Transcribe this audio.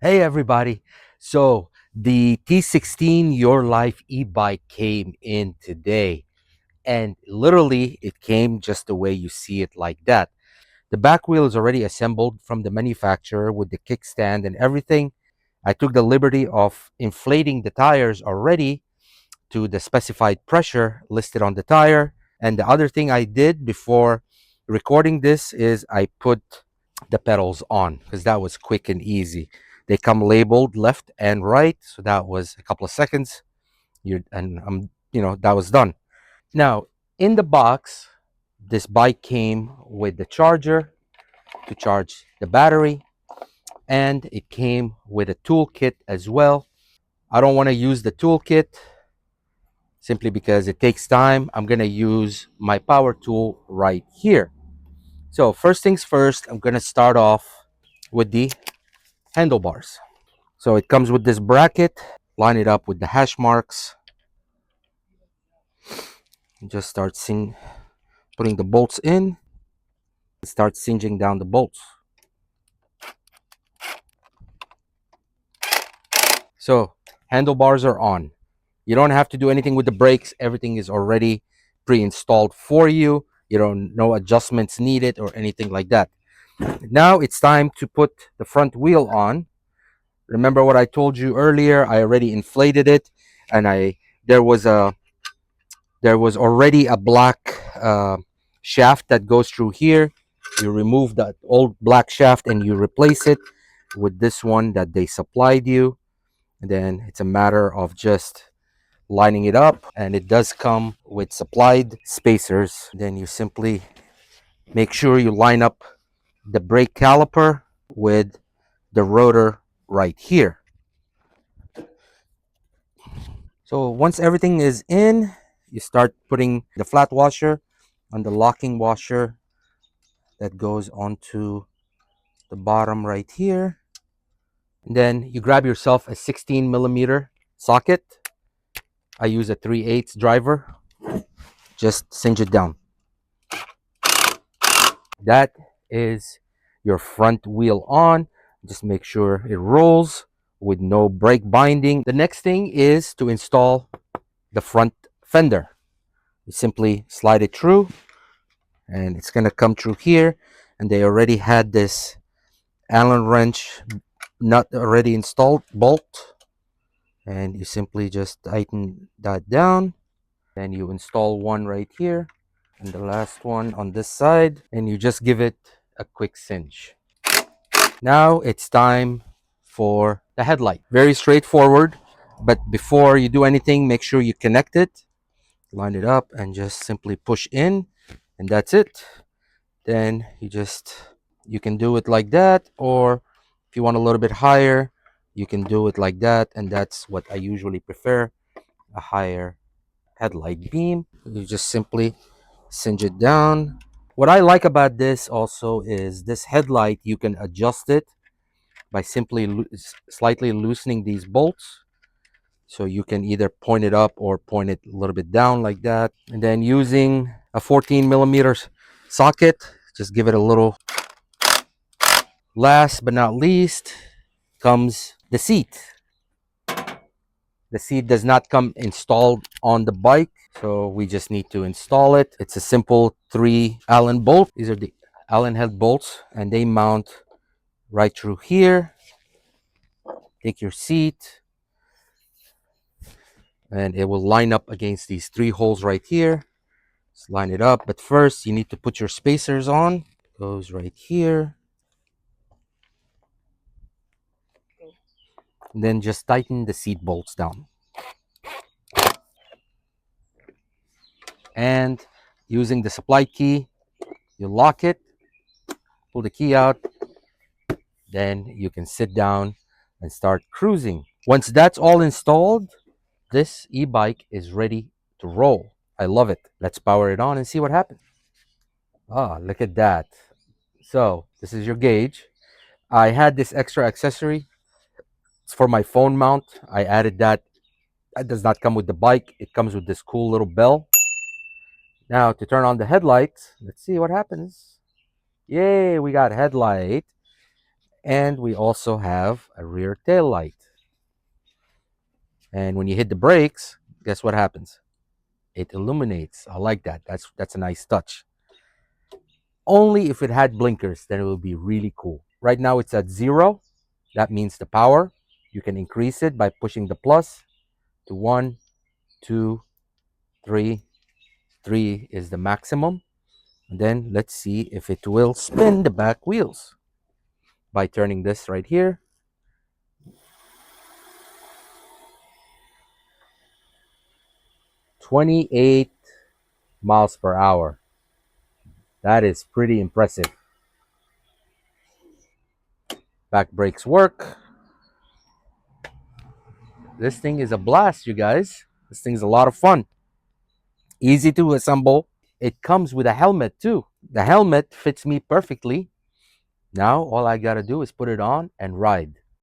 Hey everybody. So the T16 Your Life e-bike came in today, and literally it came just the way you see it, like that. The back wheel is already assembled from the manufacturer with the kickstand and everything. I took the liberty of inflating the tires already to the specified pressure listed on the tire. And the other thing I did before recording this is I put the pedals on because that was quick and easy. They come labeled left and right, so that was a couple of seconds. That was done. Now, in the box, this bike came with the charger to charge the battery, and it came with a toolkit as well. I don't want to use the toolkit simply because it takes time. I'm going to use my power tool right here. So first things first, I'm going to start off with the handlebars. So it comes with this bracket. Line it up with the hash marks. Just putting the bolts in. Start singeing down the bolts. So handlebars are on. You don't have to do anything with the brakes. Everything is already pre-installed for you. You don't no adjustments needed or anything like that. Now it's time to put the front wheel on. Remember what I told you earlier? I already inflated it, and there was a there was already a black shaft that goes through here. You remove that old black shaft and you replace it with this one that they supplied you. And then it's a matter of just lining it up, and it does come with supplied spacers. Then you simply make sure you line up the brake caliper with the rotor right here. So once everything is in, you start putting the flat washer on the locking washer that goes onto the bottom right here. And then you grab yourself a 16 millimeter socket. I use a 3/8 driver. Just cinch it down. That is your front wheel on. Just make sure it rolls with no brake binding. The next thing is to install the front fender. You simply slide it through, and it's going to come through here. And they already had this Allen wrench nut already installed, bolt, and you simply just tighten that down. Then you install one right here and the last one on this side, and you just give it a quick cinch. Now it's time for the headlight. Very straightforward, but before you do anything, make sure you connect it, line it up, and just simply push in, and that's it. Then you can do it like that, or if you want a little bit higher, you can do it like that, and that's what I usually prefer, a higher headlight beam. You just simply cinch it down. What I like about this also is this headlight, you can adjust it by simply slightly loosening these bolts. So you can either point it up or point it a little bit down like that. And then using a 14 millimeter socket, just give it a little. Last but not least comes the seat. The seat does not come installed on the bike, so we just need to install it. It's a simple 3 Allen bolt. These are the Allen head bolts, and they mount right through here. Take your seat, and it will line up against these 3 holes right here. Just line it up, but first you need to put your spacers on. Goes right here. And then just tighten the seat bolts down. And using the supply key, you lock it, pull the key out, then you can sit down and start cruising. Once that's all installed, this e-bike is ready to roll. I love it. Let's power it on and see what happens. Ah, look at that. So this is your gauge. I had this extra accessory. It's for my phone mount. I added that. That does not come with the bike. It comes with this cool little bell. Now to turn on the headlights, let's see what happens. Yay, we got headlight. And we also have a rear tail light. And when you hit the brakes, guess what happens? It illuminates. I like that. That's a nice touch. Only if it had blinkers, then it will be really cool. Right now it's at 0. That means the power. You can increase it by pushing the plus to 1, 2, 3. 3 is the maximum. And then let's see if it will spin the back wheels by turning this right here. 28 miles per hour. That is pretty impressive. Back brakes work. This thing is a blast, you guys. This thing's a lot of fun. Easy to assemble. It comes with a helmet too. The helmet fits me perfectly. Now all I gotta do is put it on and ride.